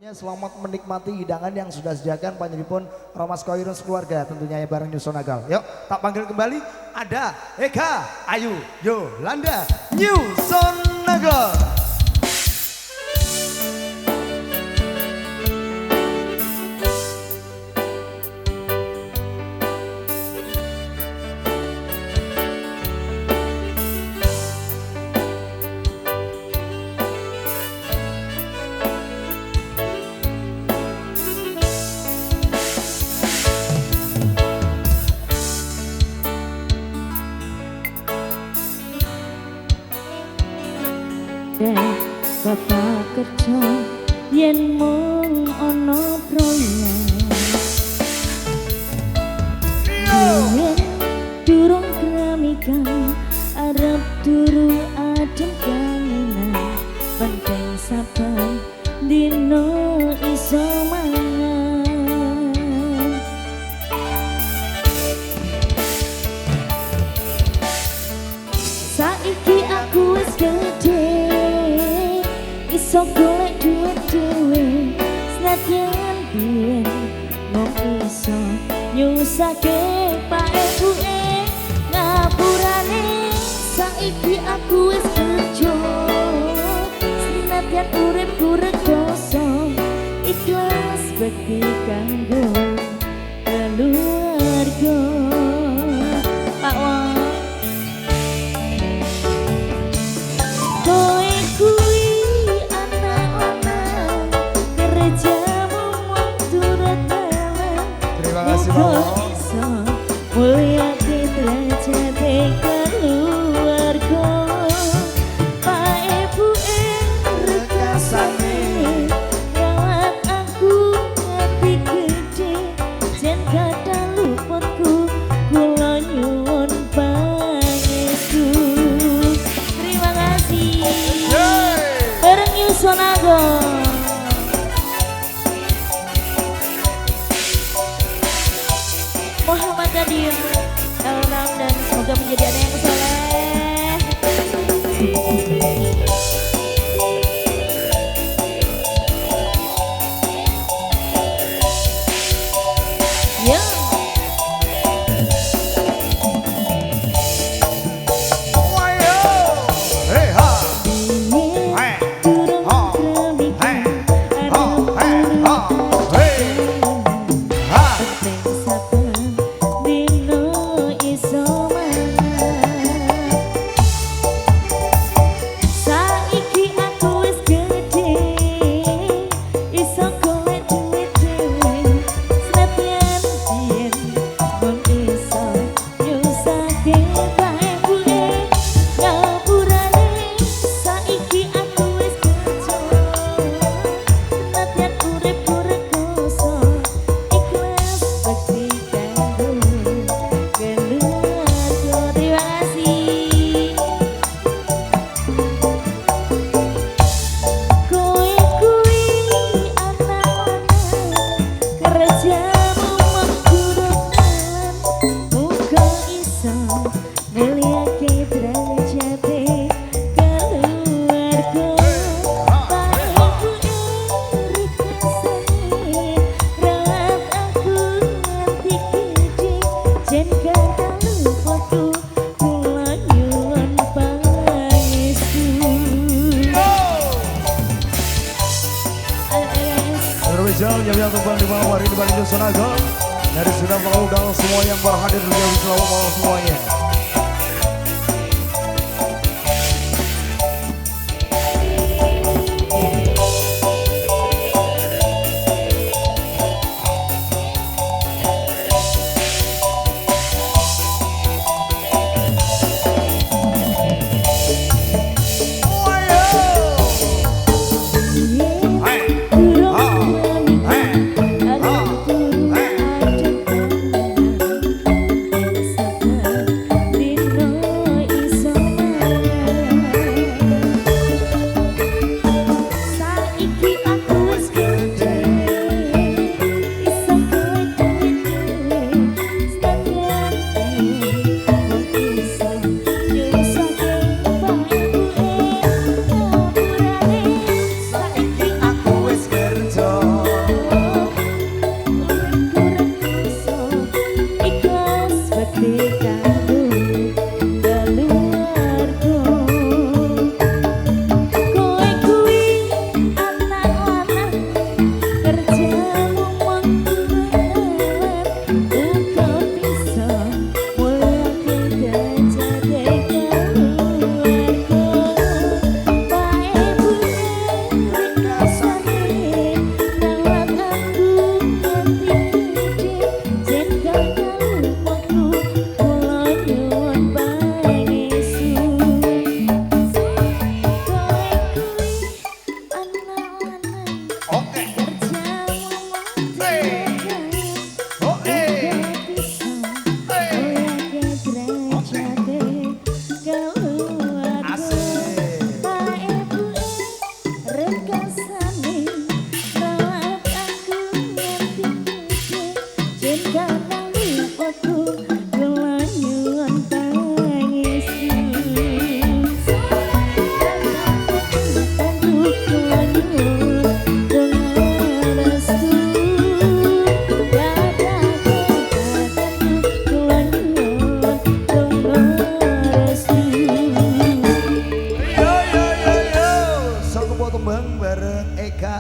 Selamat menikmati hidangan yang sudah disediakan panjenenganipun Romas Koirun keluarga tentunya ya bareng New Sonagal. Yuk tak panggil kembali ada Eka Ayu Yolanda New Sonagal. Bapak kerja yen mung ana proyek yen durung kramikan arep turu adem kangenan penting sabar dino iso mangan saiki aku wis gede iso golek duit dhewe senadyan biyen mung iso nyusake pak ibuke ngapurane saiki aku wis kerja senadyan uripku rekoso ikhlas bekti kanggo keluarga Pak Wong mulia derajat keluarga Pak Ibu rekasane rawat aku ngerti gede jen kata luputku kula nyuwun pangestu. Terima kasih bareng New Sonagal. Muhammad Nadir Elram dan semoga menjadi anak yang soleh. Ya. Yang tumpang di malam hari di New Sonagal dari sudah mengundang semua yang berhadir di selalu malam semuanya.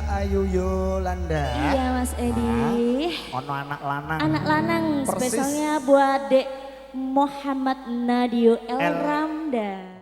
Ayu Yolanda. Iya Mas Edi. Ono anak lanang. Anak lanang Persis. spesialnya buat Dek Muhammad Nadio El Ramdan.